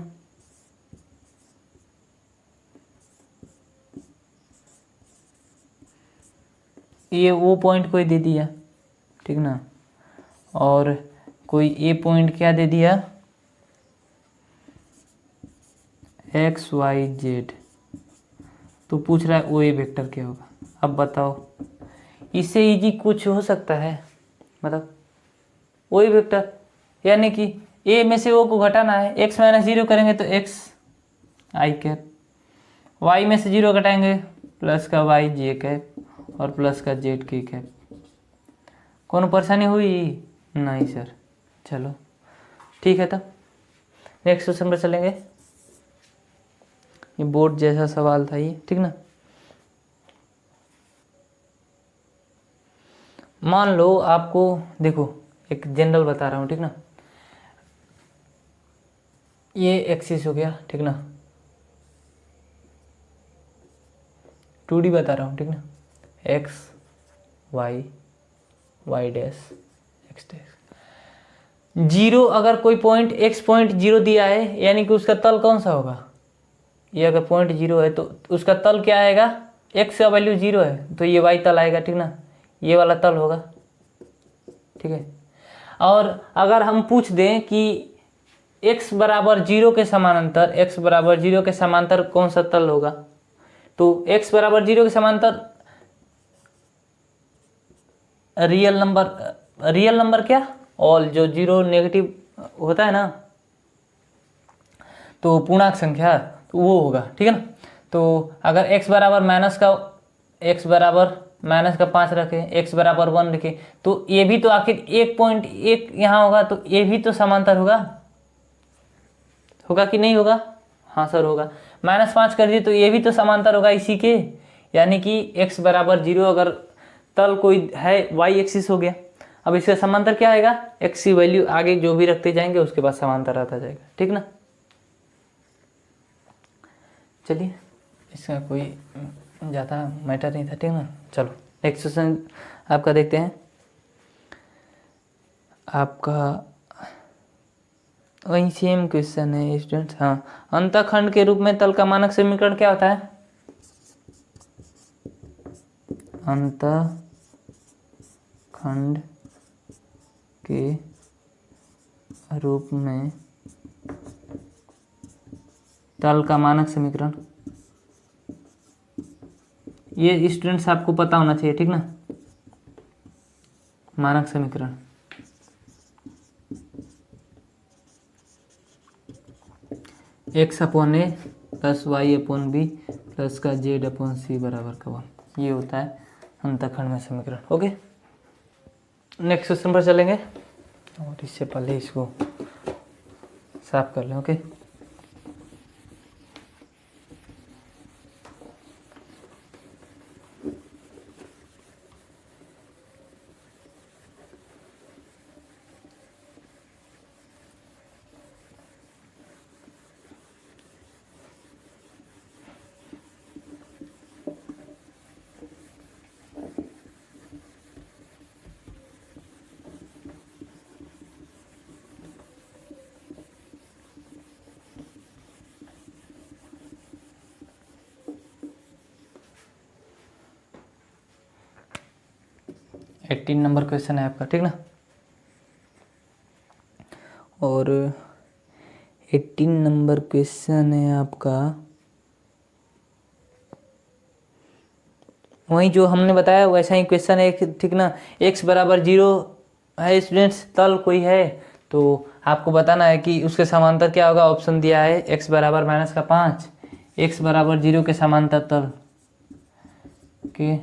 ये वो पॉइंट कोई दे दिया, ठीक ना, और कोई ए पॉइंट क्या दे दिया, एक्स वाई जेड। तो पूछ रहा है ओ ए वेक्टर क्या होगा। अब बताओ इससे इजी कुछ हो सकता है, मतलब ओ ए वेक्टर यानी कि ए में से ओ को घटाना है, एक्स माइनस 0 करेंगे तो एक्स आई कैप, वाई में से 0 घटाएंगे प्लस का वाई जे कैप और प्लस का जेड के कैप। कौन परेशानी हुई, नहीं सर। चलो ठीक है, तब नेक्स्ट क्वेश्चन पर चलेंगे। ये बोर्ड जैसा सवाल था ये, ठीक ना। मान लो आपको, देखो एक जनरल बता रहा हूँ, ठीक ना। ये एक्सिस हो गया, ठीक ना, 2D बता रहा हूँ, ठीक ना। X y y dash x dash 0, अगर कोई पॉइंट एक्स पॉइंट 0 दिया है यानी कि उसका तल कौन सा होगा, ये अगर पॉइंट 0 है तो उसका तल क्या आएगा, एक्स का वैल्यू 0 है तो ये वाई तल आएगा, ठीक ना, ये वाला तल होगा, ठीक है। और अगर हम पूछ दें कि x बराबर 0 के समानांतर, x बराबर 0 के समांतर कौन सा तल होगा, तो x बराबर 0 के समांतर रियल नंबर क्या, ऑल जो 0 नेगेटिव होता है ना, तो पूर्णांक संख्या तो वो होगा, ठीक है ना। तो अगर x बराबर माइनस का 5 रखे, x बराबर 1 रखे, तो ये भी तो आखिर 1.1 यहाँ होगा, तो ये भी तो समांतर होगा कि नहीं होगा, हाँ सर होगा। -5 कर दिए तो ये भी तो समांतर होगा इसी के, यानी कि x बराबर 0 अगर तल कोई है y एक्सिस हो गया। अब इसका समांतर क्या आएगा, x की वैल्यू आगे जो भी रखते जाएंगे उसके बाद समांतर आता जाएगा, ठीक ना। चलिए इसका कोई ज़्यादा मैटर नहीं था, ठीक ना। चलो नेक्स्ट क्वेश्चन आपका देखते हैं। आपका वही सेम क्वेश्चन है स्टूडेंट्स। हाँ, अंतःखंड के रूप में तल का मानक समीकरण क्या होता है, अंतःखंड के रूप में तल का मानक समीकरण, ये स्टूडेंट्स आपको पता होना चाहिए, ठीक ना। मानक समीकरण x upon A plus Y upon B plus का जेड अपॉन सी बराबर का 1, ये होता है अंतःखंड में समीकरण, ओके। नेक्स्ट क्वेश्चन पर चलेंगे और इससे पहले इसको साफ कर लें, ओके। 18 नंबर क्वेश्चन है आपका, ठीक ना। और 18 नंबर क्वेश्चन है आपका वही जो हमने बताया वैसा ही क्वेश्चन है, ठीक ना। x बराबर 0 है स्टूडेंट्स, तल कोई है तो आपको बताना है कि उसके समांतर क्या होगा। ऑप्शन दिया है x बराबर -5, x बराबर 0 के समांतर तल के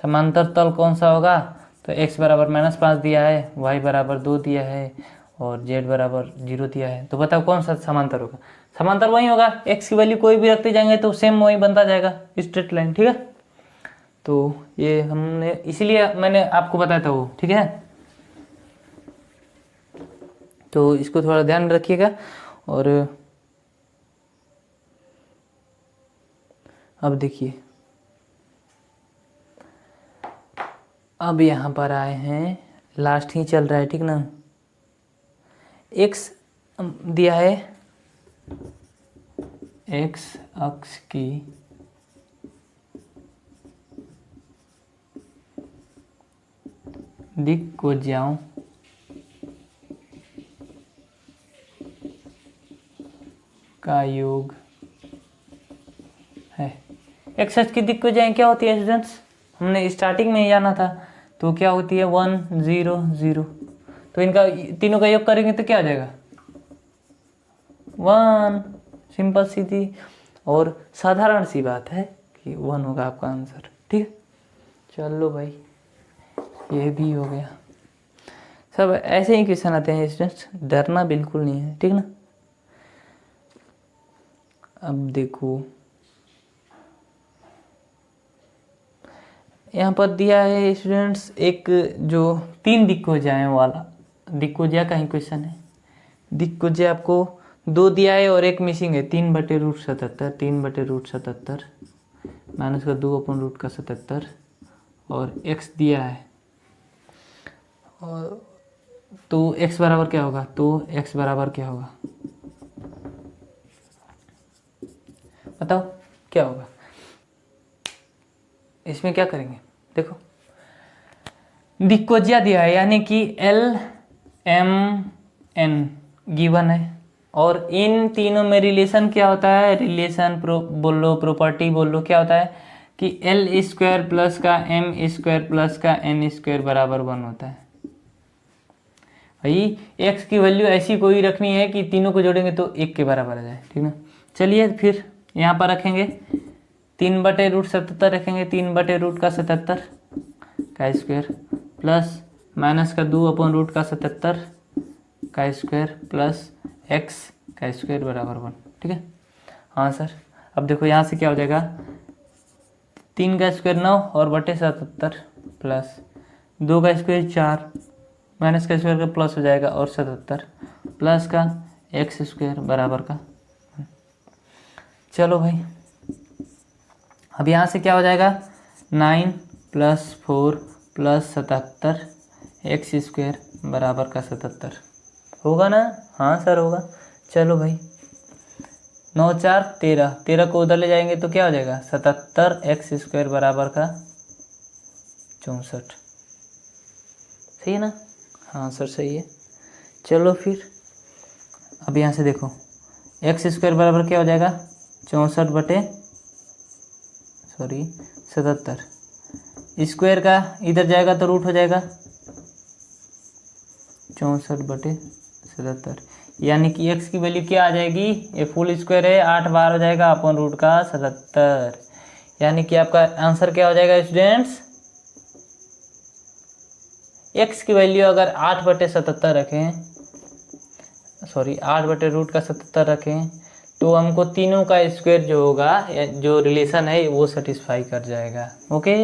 समांतर तल कौन सा होगा। तो x बराबर -5 दिया है, y बराबर 2 दिया है और z बराबर 0 दिया है। तो बताओ कौन सा समांतर होगा। समांतर वही होगा, x की वैल्यू कोई भी रखते जाएंगे तो सेम वही बनता जाएगा, स्ट्रेट लाइन, ठीक है। तो ये हमने इसीलिए मैंने आपको बताया था वो, ठीक है। तो इसको थोड़ा ध्यान में रखिएगा। और अब देखिए, अब यहाँ पर आए हैं, लास्ट ही चल रहा है, ठीक ना। x दिया है, x अक्ष की दिक् कोज्याओं का योग है। x अक्ष की दिक् कोज्याएं क्या होती है स्टूडेंट्स, हमने स्टार्टिंग में ही जाना था। तो क्या होती है 1 0 0। तो इनका तीनों का योग करेंगे तो क्या आ जाएगा 1, सिंपल सी थी और साधारण सी बात है कि 1 होगा आपका आंसर, ठीक है। चलो भाई ये भी हो गया। सब ऐसे ही क्वेश्चन आते हैं स्टूडेंट्स, डरना बिल्कुल नहीं है, ठीक ना। अब देखो यहाँ पर दिया है स्टूडेंट्स एक जो 3 दिक्कोज्याएं वाला दिक्कोज्या का ही क्वेश्चन है। दिक्कोज्या आपको 2 दिया है और एक मिसिंग है, 3/√77, 3/√77 माइनस का 2/√77 और x दिया है। और तो x बराबर क्या होगा, तो x बराबर क्या होगा बताओ क्या होगा। इसमें क्या करेंगे, देखो दिक्कोज्या दिया है यानी कि LMN गिवन है और इन तीनों में रिलेशन क्या होता है, रिलेशन बोल लो, प्रॉपर्टी बोल लो, क्या होता है कि L² प्लस का M² प्लस का N² बराबर 1 होता है। भाई x की वैल्यू ऐसी कोई रखनी है कि तीनों को जोड़ेंगे तो 1 के बराबर आ जाए, ठीक ना। चलिए फिर यहाँ पर रखेंगे 3/√77 रखेंगे, 3/√77 का स्क्वायर प्लस माइनस का 2/√77 का स्क्वायर प्लस x का स्क्वायर बराबर 1, ठीक है। हाँ सर, अब देखो यहाँ से क्या हो जाएगा 3 का स्क्वायर 9 और बटे 77 प्लस 2 का स्क्वायर 4 माइनस का स्क्वायर का प्लस हो जाएगा और 77 प्लस का x² बराबर का। चलो भाई अब यहाँ से क्या हो जाएगा 9 + 4 + 77 x² बराबर का 77 होगा ना। हाँ सर होगा। चलो भाई 9 4 13, 13 को उधर ले जाएंगे तो क्या हो जाएगा 77 x² बराबर का 64, सही है ना। हाँ सर सही है। चलो फिर अब यहाँ से देखो x² बराबर क्या हो जाएगा 77 स्क्वायर का इधर जाएगा तो रूट हो जाएगा 64/77 यानी कि x की वैल्यू क्या आ जाएगी, ये फुल स्क्वायर है 8 बार हो जाएगा अपन रूट का 77 यानी कि आपका आंसर क्या हो जाएगा स्टूडेंट्स, x की वैल्यू अगर 8/77 रखें, सॉरी 8/√77 रखें तो हमको तीनों का स्क्वायर जो होगा जो रिलेशन है वो सेटिस्फाई कर जाएगा। ओके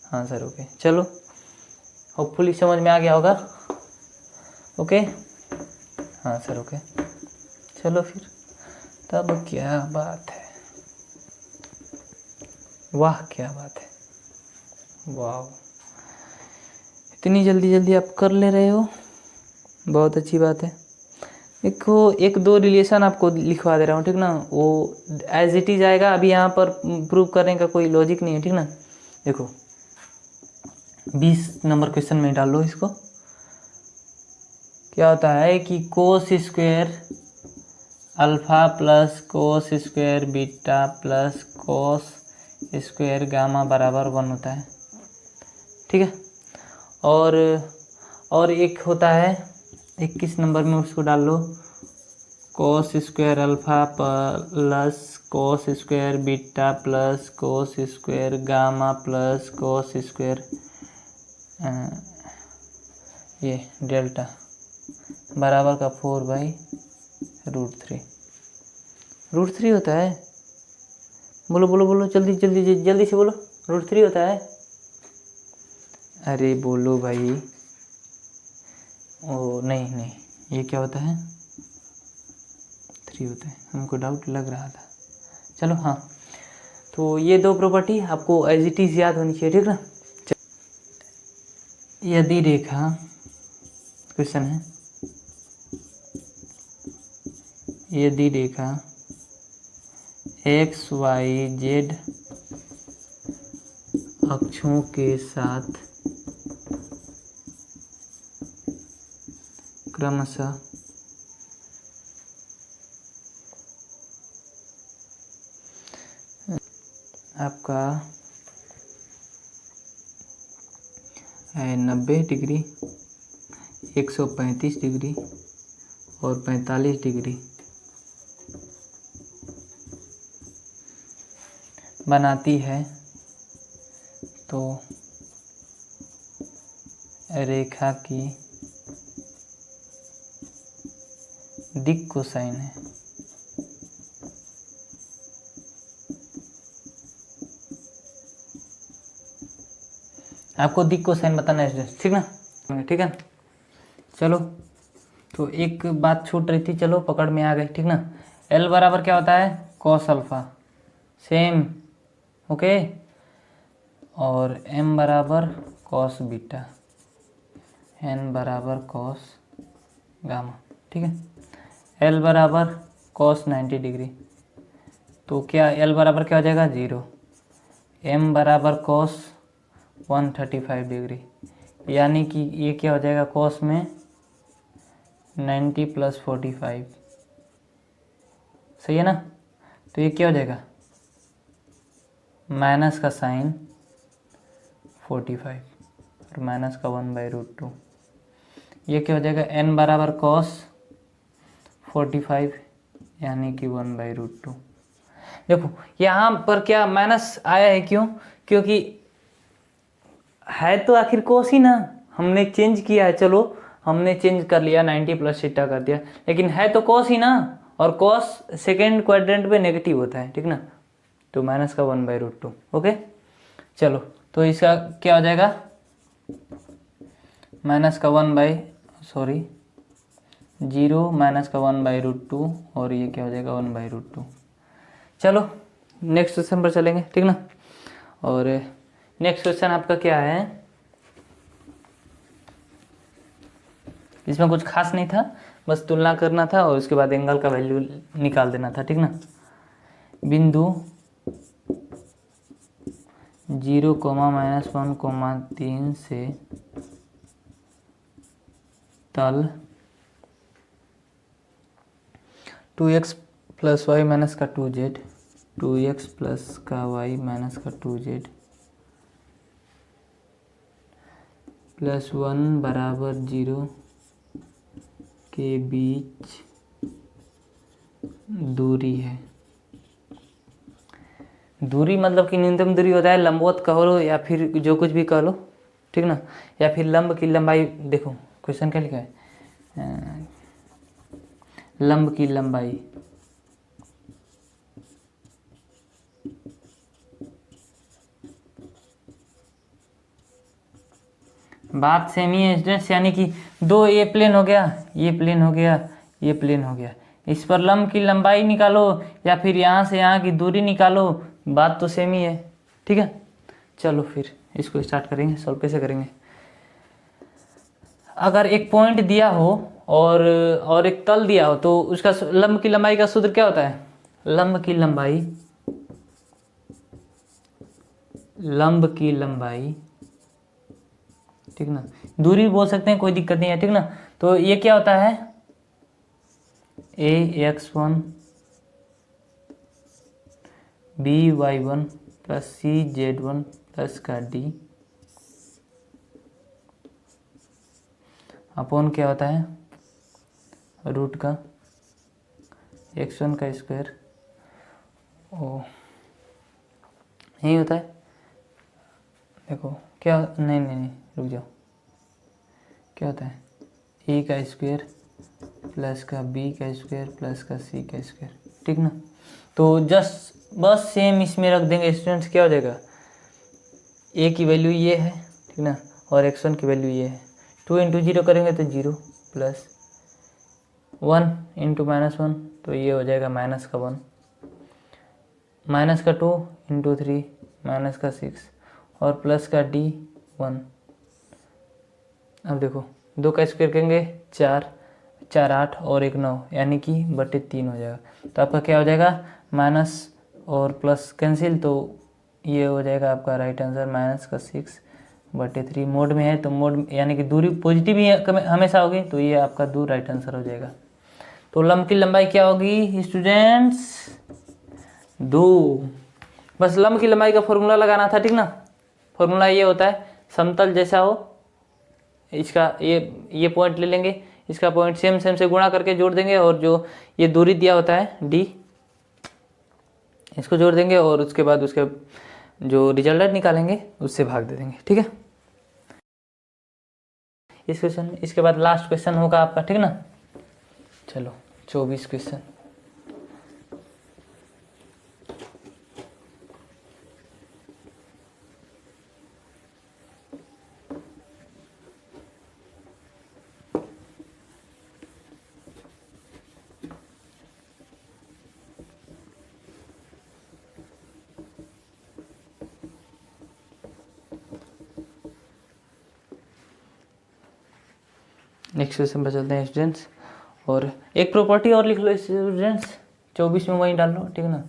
हाँ सर ओके। चलो होपफुली समझ में आ गया होगा। ओके हाँ सर ओके। चलो फिर तब क्या बात है, वाह क्या बात है, वाह इतनी जल्दी जल्दी आप कर ले रहे हो, बहुत अच्छी बात है। देखो 1-2 रिलेशन आपको लिखवा दे रहा हूँ, ठीक ना, वो एज इट इज आएगा। अभी यहाँ पर प्रूव करने का कोई लॉजिक नहीं है, ठीक ना। देखो 20 नंबर क्वेश्चन में डाल लो इसको। क्या होता है कि कोस square alpha plus cos square beta plus cos square gamma बराबर 1 होता है, ठीक है। और एक होता है 21 नंबर में, उसको डाल लो, cos square alpha plus cos square beta plus cos square gamma plus cos square ये डेल्टा बराबर का 4/√3। √3 होता है। बोलो बोलो बोलो, जल्दी जल्दी जल्दी से बोलो, √3 होता है। अरे बोलो भाई। ओ नहीं नहीं, ये क्या होता है? 3 होता है, हमको डाउट लग रहा था। चलो हाँ, तो ये दो प्रॉपर्टी आपको एज इट इज याद होनी चाहिए, ठीक ना। यदि रेखा, क्वेश्चन है, यदि रेखा XYZ अक्षों के साथ क्रमशः आपका 90 डिग्री, 135 डिग्री और 45 डिग्री बनाती है, तो रेखा की दिक् कोसाइन है। आपको दिक् कोसाइन बताना है, ठीक ना, ठीक है। चलो, तो एक बात छूट रही थी, चलो पकड़ में आ गई, ठीक ना। L बराबर क्या होता है? Cos alpha, same, okay. और M बराबर कॉस बीटा, N बराबर कॉस गामा, ठीक है। L बराबर कॉस 90 डिग्री, तो क्या L बराबर क्या हो जाएगा? 0। M बराबर कॉस 135 डिग्री, यानी कि ये क्या हो जाएगा? कॉस में 90 + 45, सही है ना। तो ये क्या हो जाएगा? माइनस का साइन 45 और माइनस का 1/√2, ये क्या हो जाएगा? n बराबर कॉस 45 यानी कि 1/√2। देखो यहाँ पर क्या माइनस आया है, क्यों? क्योंकि है तो आखिर कॉस ही ना, हमने चेंज किया है, चलो हमने चेंज कर लिया, 90 + थीटा कर दिया, लेकिन है तो कॉस ही ना, और कॉस सेकेंड क्वाड्रेंट पे नेगेटिव होता है, ठीक ना। तो माइनस का 1/√2, ओके। चलो, तो इसका क्या हो जाएगा? माइनस का 0 माइनस का 1/√2 और ये क्या हो जाएगा? 1/√2। चलो नेक्स्ट क्वेश्चन पर चलेंगे, ठीक ना। और नेक्स्ट क्वेश्चन आपका क्या है? इसमें कुछ खास नहीं था, बस तुलना करना था और उसके बाद एंगल का वैल्यू निकाल देना था, ठीक ना। बिंदु 0, -1, 3 से तल 2x + y - का 2z, 2x + का y - का 2z +1 बराबर 0 के बीच दूरी है। दूरी मतलब कि न्यूनतम दूरी होता है, लंबवत कह लो या फिर जो कुछ भी कह लो, ठीक ना, या फिर लंब की लंबाई। देखो क्वेश्चन क्या लिखा है? लंब की लंबाई, बात सेम ही है स्टूडेंट्स, यानी कि दो ये प्लेन हो गया, ये प्लेन हो गया, ये प्लेन हो गया, इस पर लंब की लंबाई निकालो या फिर यहाँ से यहाँ की दूरी निकालो, बात तो सेम ही है, ठीक है। चलो फिर इसको स्टार्ट करेंगे, सॉल्व कैसे करेंगे। अगर एक पॉइंट दिया हो और एक तल दिया हो, तो उसका लंब की लंबाई का सूत्र क्या होता है? लंब की लंबाई ठीक ना। दूरी बोल सकते हैं, कोई दिक्कत नहीं है, ठीक ना। तो ये क्या होता है, ax1 by1 plus cz1 plus का d अपॉन क्या होता है रूट का x1 का स्क्वायर, ओ यही होता है। देखो क्या, नहीं नहीं नहीं रुक जाओ, क्या होता है ए का स्क्वायर प्लस का बी का स्क्वायर प्लस का सी का स्क्वायर, ठीक ना। तो जस्ट बस सेम इसमें रख देंगे स्टूडेंट्स, क्या हो जाएगा, ए की वैल्यू ये है, ठीक ना, और x1 की वैल्यू ये है। 2 इंटू जीरो करेंगे तो 0 प्लस 1 इंटू -1 तो ये हो जाएगा -1, माइनस का 2 इंटू 3 माइनस का 6 और प्लस का d 1। अब देखो 2 का स्क्वायर करेंगे 4, 4 8 और 1 9 यानी कि बटे 3 हो जाएगा। तो आपका क्या हो जाएगा, माइनस और प्लस कैंसिल, तो ये हो जाएगा आपका राइट आंसर -6/3। मोड में है तो मोड यानी कि दूरी पॉजिटिव ही हमेशा होगी, तो ये आपका राइट आंसर हो जाएगा। तो लंब की लंबाई क्या होगी स्टूडेंट्स, 2। बस लंब की लंबाई का फॉर्मूला लगाना था, ठीक ना। फॉर्मूला ये होता है, समतल जैसा हो, इसका ये पॉइंट ले लेंगे, इसका पॉइंट सेम से गुणा करके जोड़ देंगे, और जो ये दूरी दिया होता है d इसको जोड़ देंगे, और उसके बाद उसके जो रिजल्ट निकालेंगे उससे भाग दे देंगे, ठीक है। इस क्वेश्चन, इसके बाद लास्ट क्वेश्चन होगा आपका, ठीक ना। चलो 24 क्वेश्चन। नेक्स्ट क्वेश्चन पर चलते हैं स्टूडेंट्स, और एक प्रॉपर्टी और लिख लो स्टूडेंट्स, 24 में वहीं डाल लो, ठीक है ना।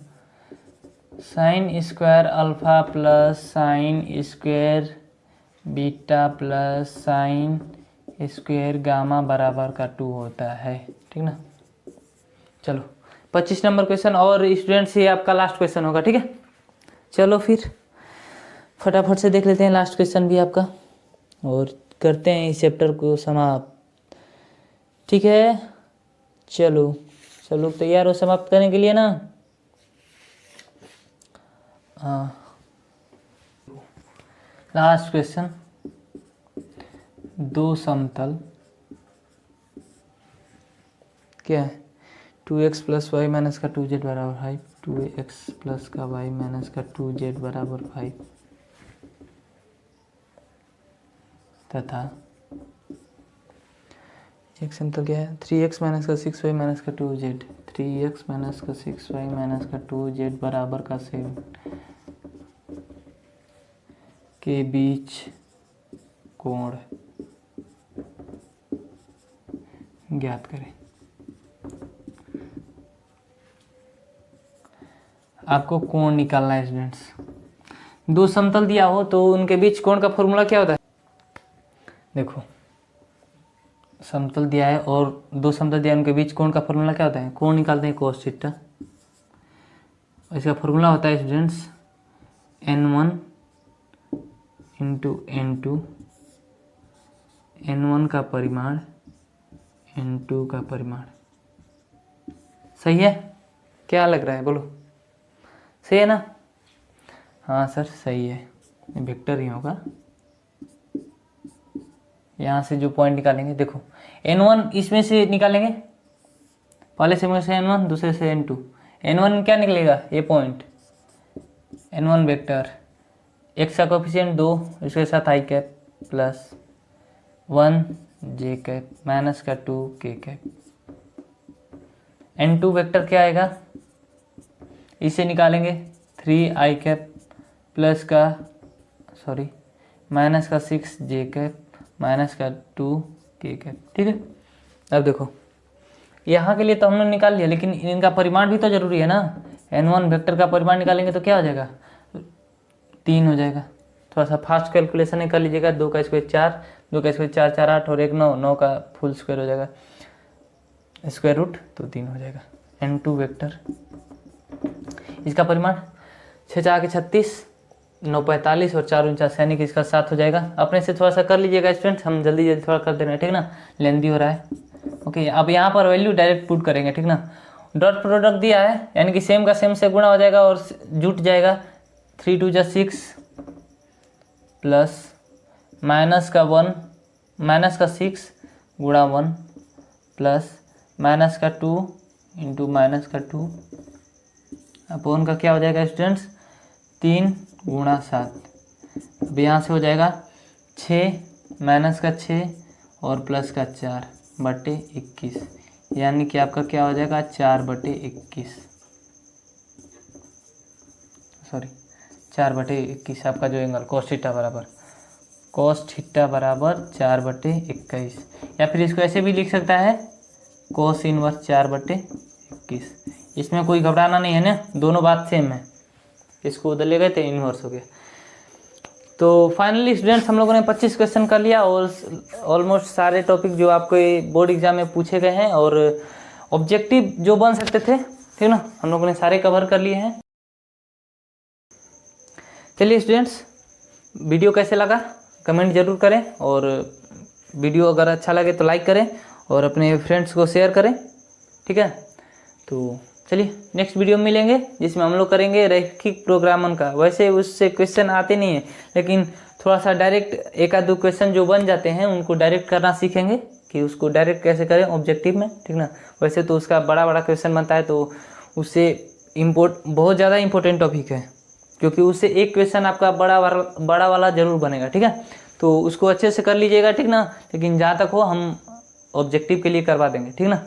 Sine square alpha plus sine square beta plus sine square gamma बराबर का 2 होता है, ठीक ना। चलो 25 नंबर क्वेश्चन, और स्टूडेंट्स ये आपका लास्ट क्वेश्चन होगा, ठीक है। चलो फिर फटाफट से देख लेते हैं लास्ट क्वेश्चन भी आपका, और करते हैं इस चैप्टर को समाप्त, ठीक है। चलो चलो तैयार हो समाप्त करने के लिए ना। हाँ, लास्ट क्वेश्चन, 2 समतल क्या है, 2x प्लस वाई माइनस का 2z बराबर 5, 2x प्लस का वाई माइनस का 2z बराबर 5 तथा एक समतल क्या है, 3x माइनस का 6y माइनस का 2z, 3x माइनस का 6y माइनस का 2z बराबर का 7 के बीच कोण ज्ञात करें। आपको कोण निकालना है स्टूडेंट्स। 2 समतल दिया हो तो उनके बीच कोण का फॉर्मूला क्या होता है, देखो समतल दिया है और 2 समतल दिया है, उनके बीच कोण का फॉर्मूला क्या होता है, कोण निकालते हैं cos थीटा। इसका फॉर्मूला होता है students n1 into n2, n1 का परिमाण n2 का परिमाण। सही है, क्या लग रहा है बोलो, सही है ना। हाँ सर सही है, वेक्टर ही होगा। यहाँ से जो पॉइंट निकालेंगे, देखो n1 इसमें से निकालेंगे, पहले से n1 दूसरे से n2, n1 क्या निकलेगा, ये पॉइंट n1 वेक्टर, x का कोफिशिएंट 2 इसके साथ i cap plus 1 j cap minus का 2 k कैप। n2 वेक्टर क्या आएगा, इसे निकालेंगे 3 i कैप प्लस का माइनस का 6 j कैप माइनस का 2 k कैप, ठीक है। अब देखो यहाँ के लिए तो हमने निकाल लिया, लेकिन इनका परिमाण भी तो जरूरी है ना। n1 वेक्टर का परिमाण निकालेंगे तो क्या हो जाएगा, 3 हो जाएगा, थोड़ा सा फास्ट कैलकुलेशन कर लीजिएगा। 2 का स्क्वायर 4, 2 का स्क्वायर 4 4 8 और 1 9, 9 का फुल स्क्वायर हो जाएगा स्क्वायर रूट तो 3 हो जाएगा। n2 वेक्टर इसका परिमाण 6 4 के 36, 9 45 और 4 49 यानी कि इसका 7 हो जाएगा। अपने से थोड़ा सा कर लीजिएगा स्टूडेंट्स, हम जल्दी जल्दी थोड़ा कर दे रहे हैं, ठीक ना, लेंथी हो रहा है। ओके, अब यहाँ पर वैल्यू डायरेक्ट पुट करेंगे, ठीक ना। डॉट प्रोडक्ट दिया है यानी कि सेम का सेम से गुणा हो जाएगा और जुट जाएगा। 3 2 जा 6 प्लस माइनस का 1 माइनस का 6 गुणा 1 प्लस माइनस का 2 इंटू माइनस का 2 अपॉन का क्या हो जाएगा स्टूडेंट्स 3 गुणा 7। अब यहाँ से हो जाएगा 6 माइनस का 6 और प्लस का 4 बटे 21 यानी कि आपका क्या हो जाएगा 4 बटे 21, सॉरी 4 बटे 21 आपका जो एंगल cos थीटा बराबर 4 बटे 21, या फिर इसको ऐसे भी लिख सकता है cos इनवर्स 4 बटे 21। इसमें कोई घबराना नहीं है ना, दोनों बात सेम है। इसको उधर ले गए थे इनवर्स हो गया। तो फाइनली स्टूडेंट्स हम लोगों ने 25 क्वेश्चन कर लिया और ऑलमोस्ट सारे टॉपिक जो आपको बोर्ड एग्जाम में पूछे गए हैं और ऑब्जेक्टिव जो बन सकते थे, ठीक ना, हम लोगों ने सारे कवर कर लिए हैं। चलिए स्टूडेंट्स, वीडियो कैसे लगा कमेंट जरूर करें और वीडियो अगर अच्छा लगे तो लाइक करें और अपने फ्रेंड्स को शेयर करें, ठीक है। तो चलिए नेक्स्ट वीडियो में मिलेंगे जिसमें हम लोग करेंगे रैखिक प्रोग्रामन का। वैसे उससे क्वेश्चन आते नहीं है लेकिन थोड़ा सा डायरेक्ट एक आध दो क्वेश्चन जो बन जाते हैं उनको डायरेक्ट करना सीखेंगे कि उसको डायरेक्ट कैसे करें ऑब्जेक्टिव में, ठीक ना। वैसे तो उसका बड़ा बड़ा क्वेश्चन बनता है तो उससे बहुत ज़्यादा इंपॉर्टेंट टॉपिक है क्योंकि उससे एक क्वेश्चन आपका बड़ा वाला जरूर बनेगा, ठीक है। तो उसको अच्छे से कर लीजिएगा, ठीक ना। लेकिन जहाँ तक हो हम ऑब्जेक्टिव के लिए करवा देंगे, ठीक ना।